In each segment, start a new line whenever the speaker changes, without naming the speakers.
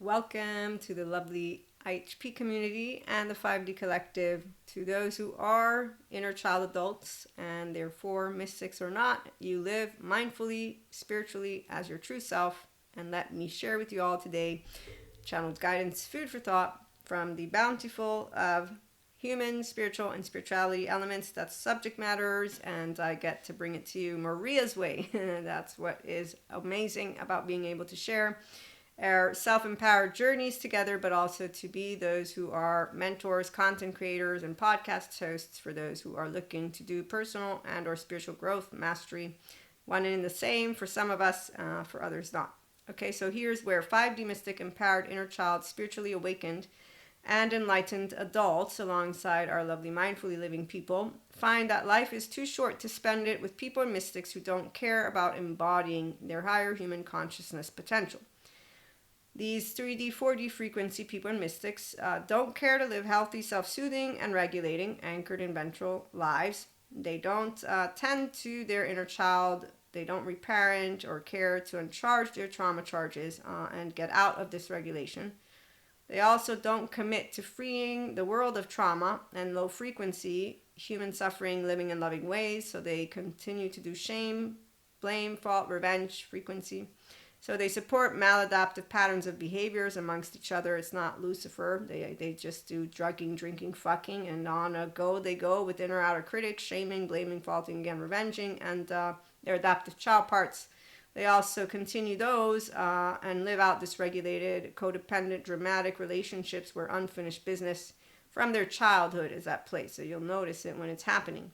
Welcome to the lovely IHP community and the 5D collective. To those who are inner child adults and therefore mystics or not, you live mindfully, spiritually as your true self. And let me share with you all today channeled guidance, food for thought from the bountiful of human, spiritual, and spirituality elements. That's subject matters, and I get to bring it to you Maria's way. That's what is amazing about being able to share our self-empowered journeys together, but also to be those who are mentors, content creators, and podcast hosts for those who are looking to do personal and or spiritual growth, mastery, one and the same for some of us, for others not. Okay, so here's where 5D mystic, empowered inner child, spiritually awakened, and enlightened adults, alongside our lovely mindfully living people, find that life is too short to spend it with people and mystics who don't care about embodying their higher human consciousness potential. These 3D, 4D frequency people and mystics don't care to live healthy, self-soothing, and regulating, anchored in ventral lives. They don't tend to their inner child. They don't reparent or care to uncharge their trauma charges and get out of dysregulation. They also don't commit to freeing the world of trauma and low frequency human suffering, living in loving ways. So they continue to do shame, blame, fault, revenge frequency. So they support maladaptive patterns of behaviors amongst each other. It's not Lucifer. They just do drugging, drinking, fucking, and on a go they go with inner outer critics, shaming, blaming, faulting, again, revenging, and their adaptive child parts. They also continue those and live out dysregulated, codependent, dramatic relationships where unfinished business from their childhood is at play. So you'll notice it when it's happening.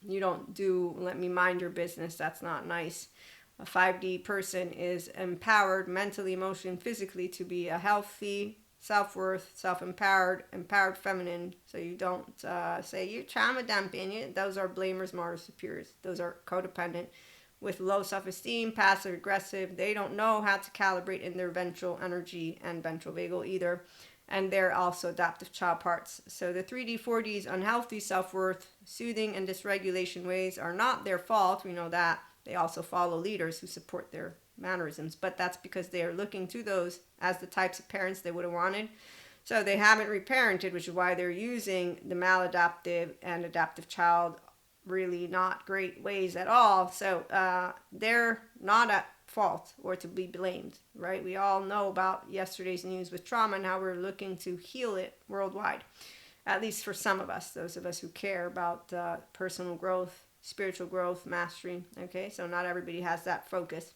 You don't do, let me mind your business. That's not nice. A 5D person is empowered mentally, emotionally, physically to be a healthy, self-worth, self-empowered, empowered feminine. So you don't say you're trauma dumping. Those are blamers, martyrs, superiors. Those are codependent with low self-esteem, passive aggressive. They don't know how to calibrate in their ventral energy and ventral vagal either. And they're also adaptive child parts. So the 3D, 4D's unhealthy self-worth, soothing, and dysregulation ways are not their fault. We know that. They also follow leaders who support their mannerisms, but that's because they are looking to those as the types of parents they would have wanted. So they haven't reparented, which is why they're using the maladaptive and adaptive child really not great ways at all. So they're not at fault or to be blamed, right? We all know about yesterday's news with trauma and how we're looking to heal it worldwide, at least for some of us, those of us who care about personal growth, spiritual growth, mastery. Okay, so not everybody has that focus,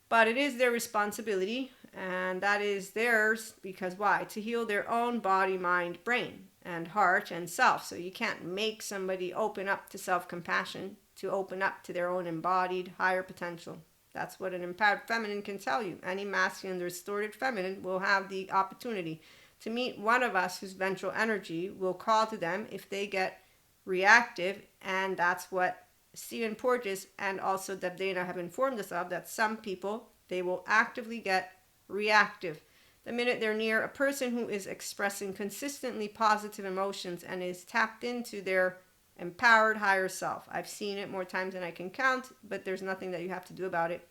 but it is their responsibility, and that is theirs because why? To heal their own body, mind, brain, and heart and self. So you can't make somebody open up to self-compassion, to open up to their own embodied higher potential. That's what an empowered feminine can tell you. Any masculine restorative feminine will have the opportunity to meet one of us whose ventral energy will call to them if they get reactive. And that's what Stephen Porges and also Debdana have informed us of, that some people, they will actively get reactive the minute they're near a person who is expressing consistently positive emotions and is tapped into their empowered higher self. I've seen it more times than I can count, but there's nothing that you have to do about it,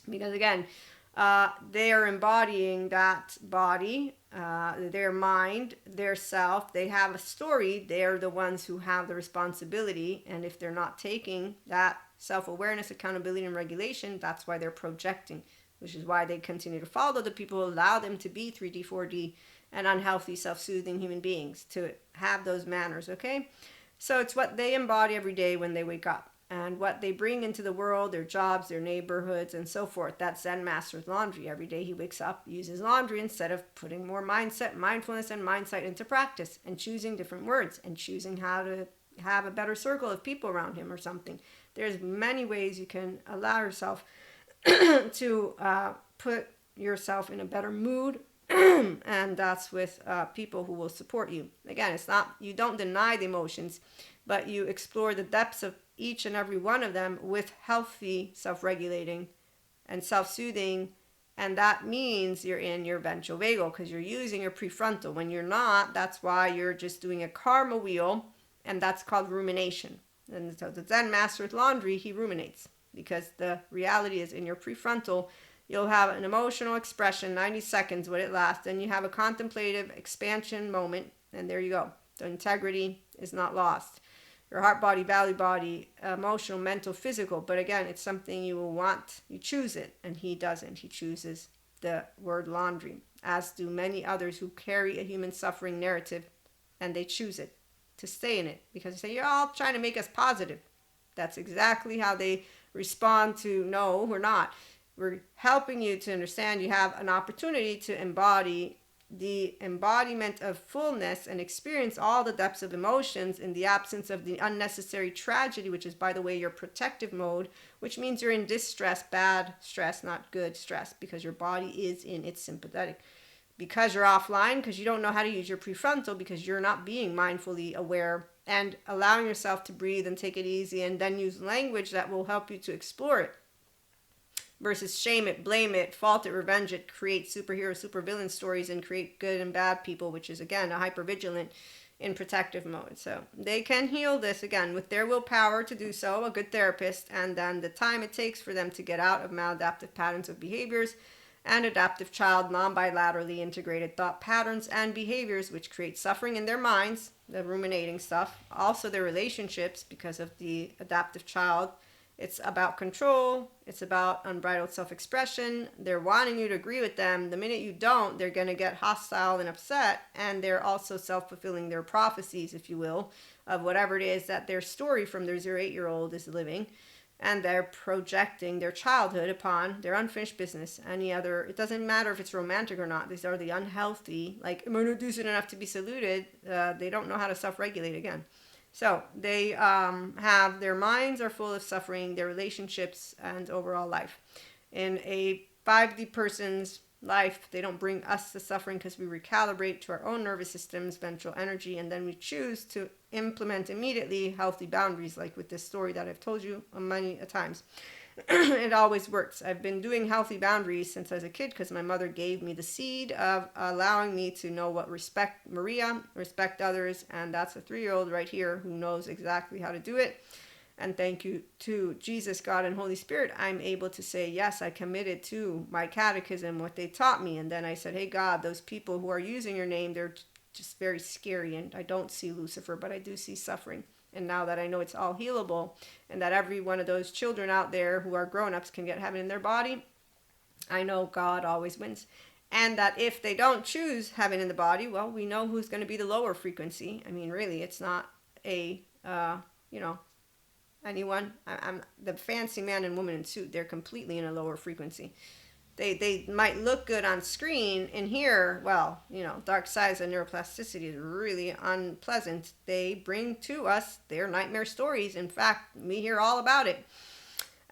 because again, they are embodying that body, their mind, their self. They have a story. They're the ones who have the responsibility. And if they're not taking that self-awareness, accountability, and regulation, that's why they're projecting, which is why they continue to follow the people who allow them to be 3D, 4D, and unhealthy, self-soothing human beings, to have those manners, okay? So it's what they embody every day when they wake up, and what they bring into the world, their jobs, their neighborhoods, and so forth. That's Zen Master's laundry. Every day he wakes up, uses laundry instead of putting more mindset, mindfulness, and mindsight into practice, and choosing different words, and choosing how to have a better circle of people around him or something. There's many ways you can allow yourself to put yourself in a better mood, and that's with people who will support you. Again, it's not, you don't deny the emotions, but you explore the depths of each and every one of them with healthy self-regulating and self-soothing. And that means you're in your ventral vagal because you're using your prefrontal. When you're not, that's why you're just doing a karma wheel, and that's called rumination. And so the Zen master with laundry, he ruminates because the reality is in your prefrontal, You'll have an emotional expression, 90 seconds would it last. Then you have a contemplative expansion moment, and there you go. The integrity is not lost. Your heart, body, belly, body, emotional, mental, physical. But again, it's something you will want. You choose it, and he doesn't. He chooses the word laundry, as do many others who carry a human suffering narrative, and they choose it to stay in it because they say, you're all trying to make us positive. That's exactly how they respond to, no, we're not. We're helping you to understand you have an opportunity to embody the embodiment of fullness and experience all the depths of emotions in the absence of the unnecessary tragedy, which is, by the way, your protective mode, which means you're in distress, bad stress, not good stress, because your body is in its sympathetic. Because you're offline, because you don't know how to use your prefrontal, because you're not being mindfully aware and allowing yourself to breathe and take it easy and then use language that will help you to explore it. Versus shame it, blame it, fault it, revenge it, create superhero, supervillain stories, and create good and bad people, which is, again, a hypervigilant in protective mode. So they can heal this, again, with their willpower to do so, a good therapist, and then the time it takes for them to get out of maladaptive patterns of behaviors and adaptive child non-bilaterally integrated thought patterns and behaviors, which create suffering in their minds, the ruminating stuff, also their relationships because of the adaptive child. It's about control. It's about unbridled self-expression. They're wanting you to agree with them. The minute you don't, they're going to get hostile and upset. And they're also self-fulfilling their prophecies, if you will, of whatever it is that their story from their 0-8-year-old is living. And they're projecting their childhood upon their unfinished business. Any other, it doesn't matter if it's romantic or not. These are the unhealthy, like, am I not decent enough to be saluted? They don't know how to self-regulate again. So they have, their minds are full of suffering, their relationships and overall life. In a 5D person's life, they don't bring us the suffering because we recalibrate to our own nervous systems, ventral energy, and then we choose to implement immediately healthy boundaries, like with this story that I've told you many times. It always works. I've been doing healthy boundaries since I was a kid because my mother gave me the seed of allowing me to know what respect Maria, respect others, and that's a 3-year-old right here who knows exactly how to do it. And thank you to Jesus, God, and Holy Spirit, I'm able to say, yes, I committed to my catechism, what they taught me. And then I said, hey, God, those people who are using your name, they're just very scary. And I don't see Lucifer, but I do see suffering. And now that I know it's all healable and that every one of those children out there who are grown-ups can get heaven in their body, I know God always wins. And that if they don't choose heaven in the body, well, we know who's going to be the lower frequency. I mean, really, it's not anyone. I'm the fancy man and woman in suit. They're completely in a lower frequency. They might look good on screen. In here, well, dark sides and neuroplasticity is really unpleasant. They bring to us their nightmare stories. In fact, we hear all about it.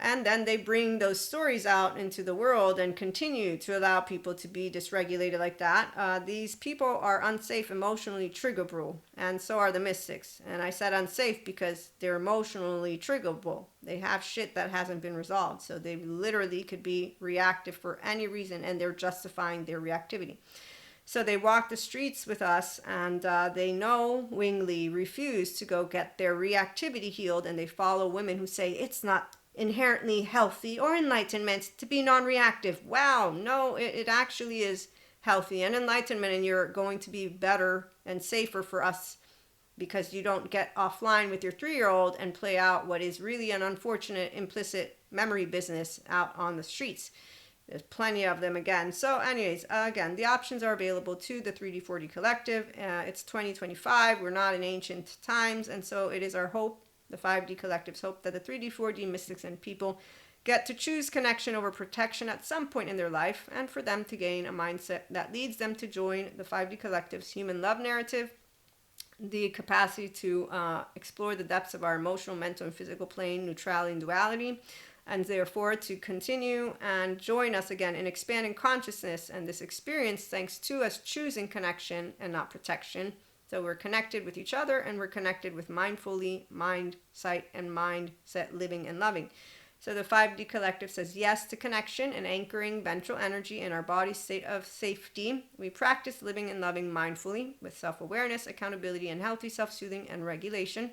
And then they bring those stories out into the world and continue to allow people to be dysregulated like that. These people are unsafe, emotionally triggerable, and so are the mystics. And I said unsafe because they're emotionally triggerable. They have shit that hasn't been resolved. So they literally could be reactive for any reason, and they're justifying their reactivity. So they walk the streets with us, and they knowingly refuse to go get their reactivity healed, and they follow women who say it's not inherently healthy or enlightenment to be non-reactive. Wow, no, it actually is healthy and enlightenment, and you're going to be better and safer for us because you don't get offline with your 3-year-old and play out what is really an unfortunate implicit memory business out on the streets. There's plenty of them again. So anyways, again, the options are available to the 3D4D Collective. It's 2025. We're not in ancient times, and so it is our hope, the 5D Collective's hope, that the 3D, 4D mystics and people get to choose connection over protection at some point in their life, and for them to gain a mindset that leads them to join the 5D Collective's human love narrative, the capacity to explore the depths of our emotional, mental, and physical plane, neutrality and duality, and therefore to continue and join us again in expanding consciousness and this experience thanks to us choosing connection and not protection. So we're connected with each other, and we're connected with mindfully, mind, sight, and mindset living and loving. So the 5D Collective says yes to connection and anchoring ventral energy in our body's state of safety. We practice living and loving mindfully with self-awareness, accountability, and healthy self-soothing and regulation.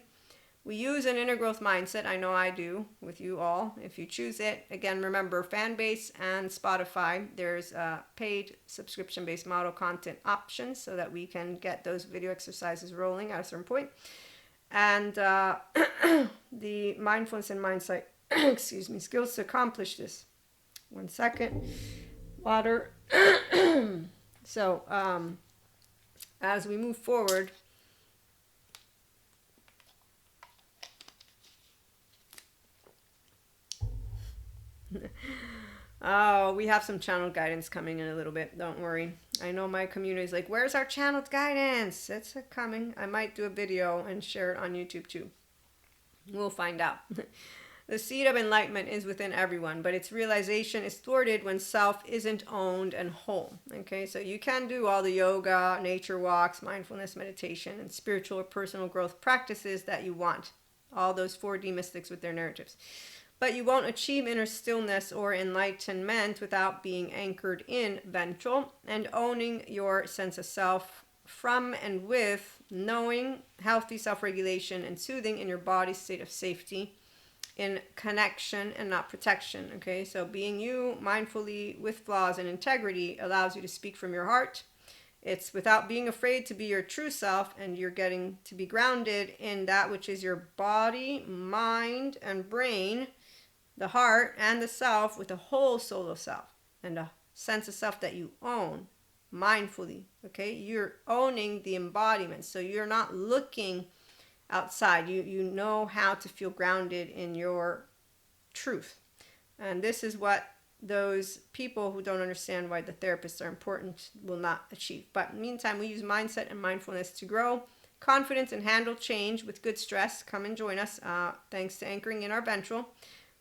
We use an inner growth mindset. I know I do with you all. If you choose it, again, remember Fanbase and Spotify, there's paid subscription-based model content options so that we can get those video exercises rolling at a certain point. And the mindfulness and mindset, excuse me, skills to accomplish this. 1 second. Water. So, as we move forward, oh, we have some channeled guidance coming in a little bit. Don't worry. I know my community is like, where's our channeled guidance? It's coming. I might do a video and share it on YouTube too. We'll find out. The seed of enlightenment is within everyone, but its realization is thwarted when self isn't owned and whole. Okay, so you can do all the yoga, nature walks, mindfulness, meditation, and spiritual or personal growth practices that you want. All those 4D mystics with their narratives. But you won't achieve inner stillness or enlightenment without being anchored in ventral and owning your sense of self from and with knowing, healthy self-regulation, and soothing in your body's state of safety, in connection and not protection. Okay, so being you mindfully with flaws and integrity allows you to speak from your heart. It's without being afraid to be your true self, and you're getting to be grounded in that which is your body, mind, and brain, the heart, and the self, with a whole soul of self and a sense of self that you own mindfully. Okay, you're owning the embodiment, so you're not looking outside. You know how to feel grounded in your truth. And this is what those people who don't understand why the therapists are important will not achieve. But in the meantime, we use mindset and mindfulness to grow confidence and handle change with good stress. Come and join us, thanks to anchoring in our ventral.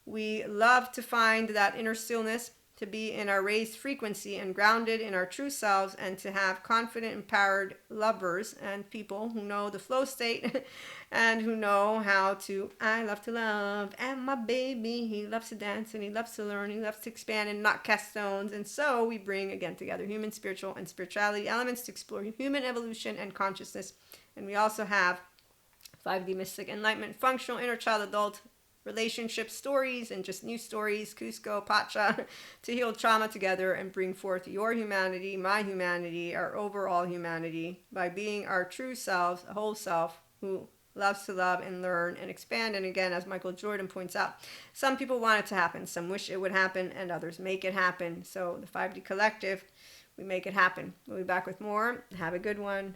We love to find that inner stillness, to be in our raised frequency and grounded in our true selves, and to have confident, empowered lovers and people who know the flow state and who know how to, I love to love, and my baby, he loves to dance and he loves to learn, he loves to expand and not cast stones. And so we bring again together human, spiritual, and spirituality elements to explore human evolution and consciousness. And we also have 5D mystic enlightenment, functional inner child adult relationship stories, and just new stories, Cusco, Pacha, to heal trauma together and bring forth your humanity, my humanity, our overall humanity, by being our true selves, a whole self who loves to love and learn and expand. And again, as Michael Jordan points out, some people want it to happen, some wish it would happen, and others make it happen. So the 5D Collective, we make it happen. We'll be back with more. Have a good one.